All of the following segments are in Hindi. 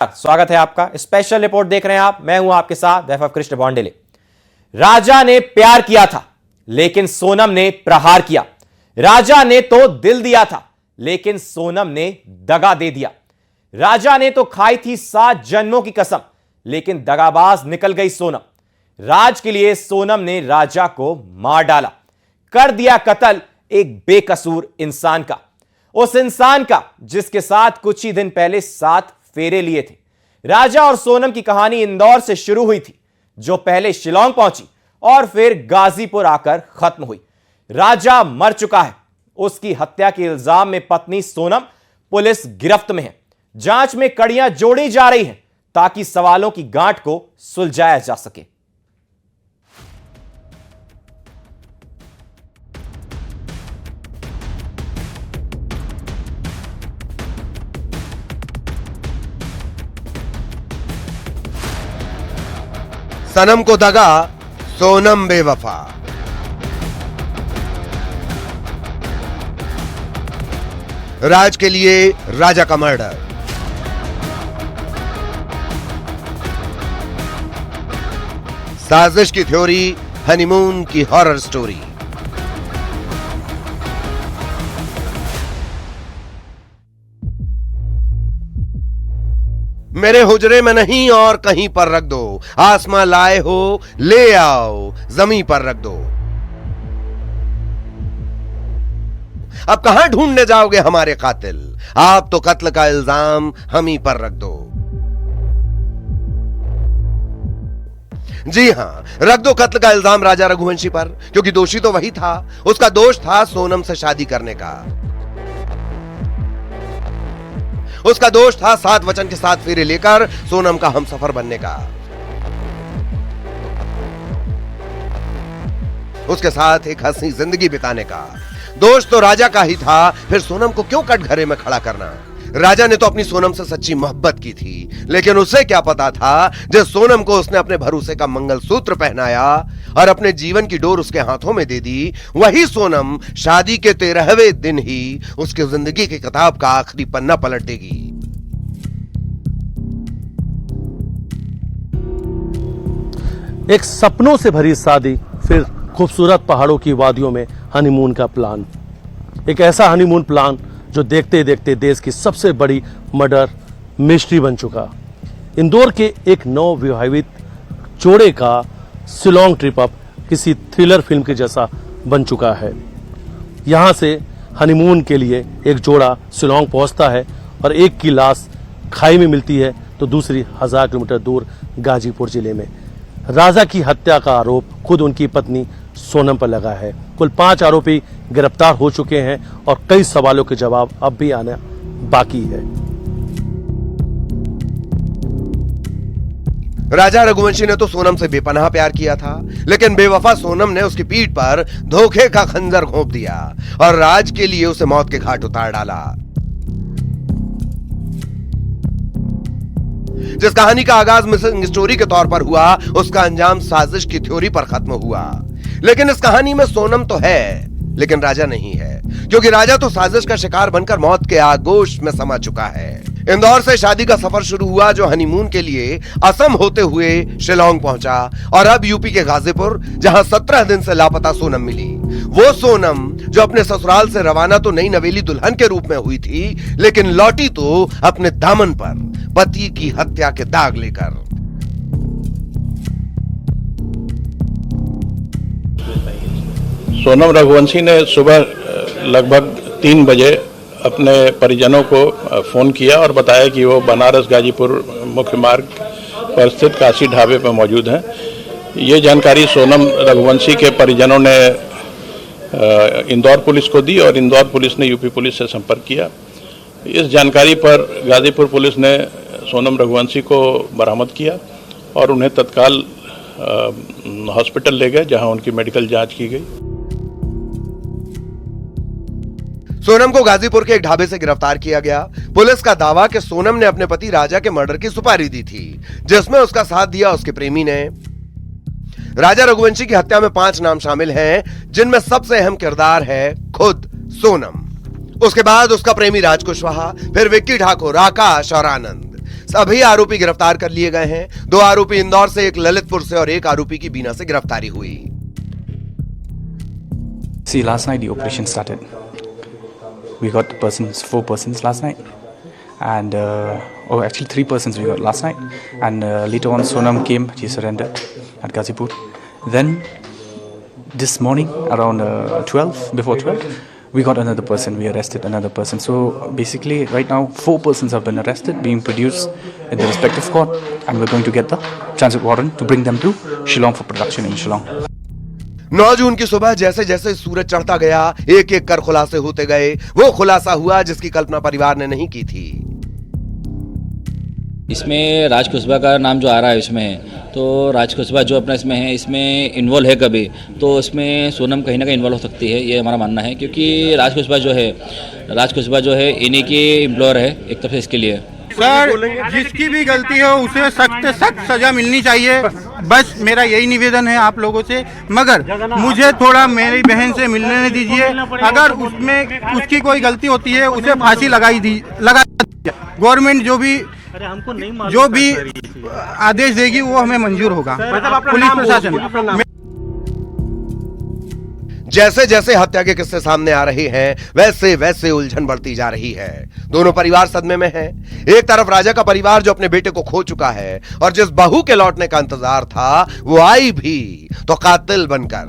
स्वागत है आपका। स्पेशल रिपोर्ट देख रहे हैं आप। मैं हूं आपके साथ वैभव कृष्ण बॉन्डेले। राजा ने प्यार किया था लेकिन सोनम ने प्रहार किया। राजा ने तो दिल दिया था लेकिन सोनम ने दगा दे दिया। राजा ने तो खाई थी 7 जन्मों की कसम लेकिन दगाबाज निकल गई सोनम। राज के लिए सोनम ने राजा को मार डाला, कर दिया कत्ल एक बेकसूर इंसान का, उस इंसान का जिसके साथ कुछ ही दिन पहले 7 फेरे लिए थे। राजा और सोनम की कहानी इंदौर से शुरू हुई थी, जो पहले शिलांग पहुंची और फिर गाजीपुर आकर खत्म हुई। राजा मर चुका है, उसकी हत्या के इल्जाम में पत्नी सोनम पुलिस गिरफ्त में है। जांच में कड़ियां जोड़ी जा रही हैं ताकि सवालों की गांठ को सुलझाया जा सके। सनम को दगा, सोनम बेवफा। राज के लिए राजा का मर्डर। साजिश की थ्योरी, हनीमून की हॉरर स्टोरी। मेरे हुजरे में नहीं और कहीं पर रख दो, आसमां लाए हो ले आओ, जमीन पर रख दो। अब कहां ढूंढने जाओगे हमारे कातिल? आप तो कत्ल का इल्जाम हम ही पर रख दो। जी हां, रख दो कत्ल का इल्जाम राजा रघुवंशी पर, क्योंकि दोषी तो वही था। उसका दोष था सोनम से शादी करने का। उसका दोष था 7 वचन के 7 फेरे लेकर सोनम का हमसफर बनने का। उसके साथ एक हंसी जिंदगी बिताने का। दोष तो राजा का ही था, फिर सोनम को क्यों कटघरे में खड़ा करना? राजा ने तो अपनी सोनम से सच्ची मोहब्बत की थी, लेकिन उसे क्या पता था जब सोनम को उसने अपने भरोसे का मंगलसूत्र पहनाया और अपने जीवन की डोर उसके हाथों में दे दी, वही सोनम शादी के 13वें दिन ही उसकी जिंदगी की किताब का आखिरी पन्ना पलट देगी। एक सपनों से भरी शादी, फिर खूबसूरत पहाड़ों की वादियों में हनीमून का प्लान। एक ऐसा हनीमून प्लान जो देखते देखते देश की सबसे बड़ी मर्डर मिस्ट्री बन चुका। इंदौर के एक नवविवाहित जोड़े का शिलांग ट्रिप अब किसी थ्रिलर फिल्म के जैसा बन चुका है। यहां से हनीमून के लिए एक जोड़ा शिलांग पहुंचता है और एक की लाश खाई में मिलती है तो दूसरी 1000 किलोमीटर दूर गाजीपुर जिले में। राजा की हत्या का आरोप खुद उनकी पत्नी सोनम पर लगा है। कुल 5 आरोपी गिरफ्तार हो चुके हैं और कई सवालों के जवाब अब भी आना बाकी है। राजा रघुवंशी ने तो सोनम से बेपनाह प्यार किया था, लेकिन बेवफा सोनम ने उसकी पीठ पर धोखे का खंजर घोंप दिया और राज के लिए उसे मौत के घाट उतार डाला। जिस कहानी का आगाज मिसिंग स्टोरी के तौर पर हुआ, उसका अंजाम साजिश की थ्योरी पर खत्म हुआ। लेकिन इस कहानी में सोनम तो है, लेकिन राजा नहीं है, क्योंकि राजा तो साजिश का शिकार बनकर मौत के आगोश में समा चुका है। इंदौर से शादी का सफर शुरू हुआ, जो हनीमून के लिए असम होते हुए शिलांग पहुंचा और अब यूपी के गाजीपुर, जहां 17 दिन से लापता सोनम मिली। वो सोनम जो अपने ससुराल से रवाना तो नई नवेली दुल्हन के रूप में हुई थी, लेकिन लौटी तो अपने दामन पर पति की हत्या के दाग लेकर। सोनम रघुवंशी ने सुबह लगभग 3 बजे अपने परिजनों को फ़ोन किया और बताया कि वो बनारस गाजीपुर मुख्य मार्ग पर स्थित काशी ढाबे पर मौजूद हैं। ये जानकारी सोनम रघुवंशी के परिजनों ने इंदौर पुलिस को दी और इंदौर पुलिस ने यूपी पुलिस से संपर्क किया। इस जानकारी पर गाजीपुर पुलिस ने सोनम रघुवंशी को बरामद किया और उन्हें तत्काल हॉस्पिटल ले गए, जहां उनकी मेडिकल जांच की गई। सोनम को गाजीपुर के एक ढाबे से गिरफ्तार किया गया। पुलिस का दावा कि सोनम ने अपने पति राजा के मर्डर की सुपारी दी थी, जिसमें उसका साथ दिया उसके प्रेमी ने। राजा रघुवंशी की हत्या में 5 नाम शामिल हैं, जिनमें सबसे अहम किरदार है खुद सोनम। उसके बाद उसका प्रेमी राज कुशवाहा, फिर विक्की ठाकुर, आकाश और आनंद। सभी आरोपी गिरफ्तार कर लिए गए हैं। 2 आरोपी इंदौर से, एक ललितपुर से और एक आरोपी की बीना से गिरफ्तारी हुई। See, last night the operation started. We got 4 persons last night, and actually 3 persons we got last night, and later on Sonam came, he surrendered at Ghazipur. Then this morning around 12, we got another person. We arrested another person. So basically, right now 4 persons have been arrested, being produced in the respective court, and we're going to get the transit warrant to bring them to Shillong for production in Shillong. 9 जून की सुबह जैसे जैसे सूरज चढ़ता गया, एक एक कर खुलासे होते गए। वो खुलासा हुआ जिसकी कल्पना परिवार ने नहीं की थी। इसमें राज कुशवाहा का नाम जो आ रहा है इसमें, तो राज कुशवाहा जो अपना इसमें है, इसमें इन्वॉल्व है कभी, तो इसमें सोनम कहीं ना कहीं इन्वॉल्व हो सकती है, ये हमारा मानना है। क्योंकि राज कुशवाहा जो है इन्हीं की एम्प्लॉयर है एक तरफ से इसके लिए। सर, जिसकी भी गलती हो उसे सख्त सख्त सजा मिलनी चाहिए, बस मेरा यही निवेदन है आप लोगों से। मगर मुझे थोड़ा मेरी बहन से मिलने दीजिए, अगर उसमें उसकी कोई गलती होती है उसे फांसी लगा दीजिए। गवर्नमेंट जो भी आदेश देगी वो हमें मंजूर होगा, पुलिस प्रशासन। जैसे जैसे हत्या के किस्से सामने आ रहे हैं, वैसे वैसे उलझन बढ़ती जा रही है। दोनों परिवार सदमे में हैं। एक तरफ राजा का परिवार जो अपने बेटे को खो चुका है और जिस बहू के लौटने का इंतजार था वो आई भी तो कातिल बनकर।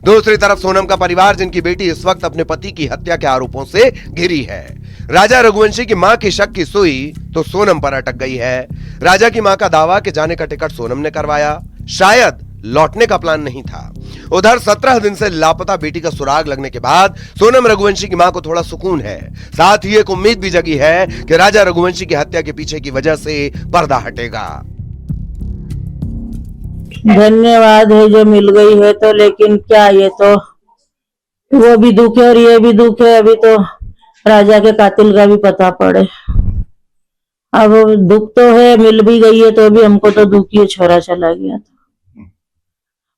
दूसरी तरफ सोनम का परिवार जिनकी बेटी इस वक्त अपने पति की हत्या के आरोपों से घिरी है। राजा रघुवंशी की मां की शक की सुई तो सोनम पर अटक गई है। राजा की मां का दावा कि जाने का टिकट सोनम ने करवाया, शायद लौटने का प्लान नहीं था। उधर 17 दिन से लापता बेटी का सुराग लगने के बाद सोनम रघुवंशी की मां को थोड़ा सुकून है। साथ ही एक उम्मीद भी जगी है कि राजा रघुवंशी की हत्या के पीछे की वजह से पर्दा हटेगा। धन्यवाद है जो मिल गई है, तो लेकिन क्या, ये तो वो भी दुख है और ये भी दुख है। अभी तो राजा के कातिल का भी पता पड़े। अब दुख तो है, मिल भी गई है, तो भी हमको तो दुख ही, छोरा चला गया था।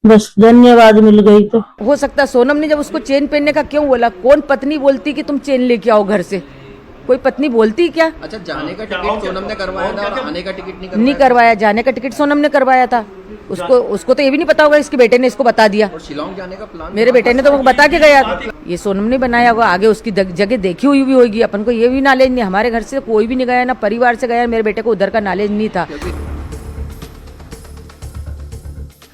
बस धन्यवाद, मिल गई तो। हो सकता सोनम ने जब उसको चेन पहनने का क्यों बोला? कौन पत्नी बोलती कि तुम चेन लेके आओ घर से? कोई पत्नी बोलती क्या? अच्छा, जाने का टिकट सोनम ने करवाया था और आने का टिकट नहीं करवाया। जाने का टिकट सोनम ने करवाया था। उसको तो ये भी नहीं पता होगा, इसके बेटे ने इसको बता दिया। और शिलोंग जाने का प्लान मेरे बेटे ने तो बता के गया। ये सोनम ने बनाया होगा, आगे उसकी जगह देखी हुई भी होगी। अपन को ये भी नॉलेज नहीं। हमारे घर से कोई भी नहीं गया, ना परिवार से गया। मेरे बेटे को उधर का नॉलेज नहीं था।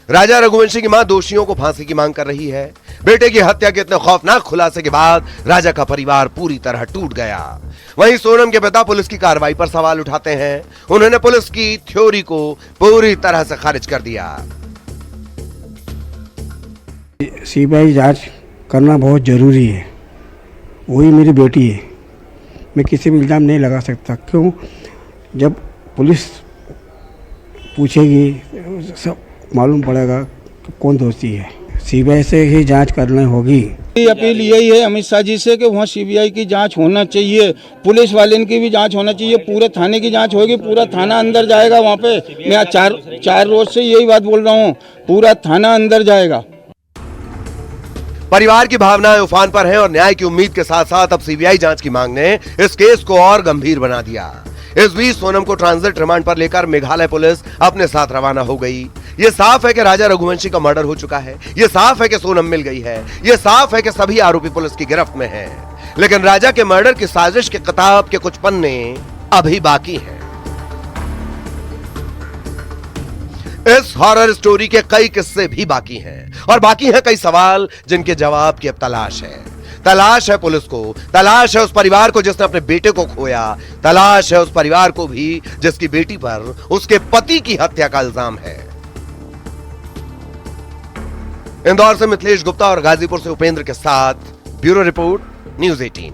राजा रघुवंशी की मां दोषियों को फांसी की मांग कर रही है। बेटे की हत्या के इतने खौफनाक खुलासे के बाद राजा का परिवार पूरी तरह टूट गया। वहीं सोनम के पिता पुलिस की कार्रवाई पर सवाल उठाते हैं। उन्होंने पुलिस की थ्योरी को पूरी तरह से खारिज कर दिया। सीबीआई जांच करना बहुत जरूरी है। वही मेरी बेटी है, मैं किसी भी इल्जाम नहीं लगा सकता। क्यों? जब पुलिस पूछेगी सब मालूम पड़ेगा कि कौन दोषी है। सीबीआई से ही जांच करनी होगी। अपील यही है अमित शाह जी से कि वहाँ सीबीआई की जांच होना चाहिए, पुलिस वाले की भी जांच होना चाहिए, पूरे थाने की जांच होगी, पूरा थाना अंदर जाएगा। वहाँ पे मैं चार रोज से यही बात बोल रहा हूँ, पूरा थाना अंदर जाएगा। परिवार की भावनाएं उफान पर हैं और न्याय की उम्मीद के साथ साथ अब सीबीआई जांच की मांग ने इस केस को और गंभीर बना दिया। इस बीच सोनम को ट्रांजिट रिमांड पर लेकर मेघालय पुलिस अपने साथ रवाना हो गई। ये साफ है कि राजा रघुवंशी का मर्डर हो चुका है। ये साफ है कि सोनम मिल गई है। ये साफ है कि सभी आरोपी पुलिस की गिरफ्त में हैं। लेकिन राजा के मर्डर की साजिश के किताब के कुछ पन्ने अभी बाकी हैं। इस हॉरर स्टोरी के कई किस्से भी बाकी हैं और बाकी हैं कई सवाल जिनके जवाब की अब तलाश है। तलाश है पुलिस को, तलाश है उस परिवार को जिसने अपने बेटे को खोया, तलाश है उस परिवार को भी जिसकी बेटी पर उसके पति की हत्या का इल्जाम है। इंदौर से मिथिलेश गुप्ता और गाजीपुर से उपेंद्र के साथ ब्यूरो रिपोर्ट, न्यूज़ 18।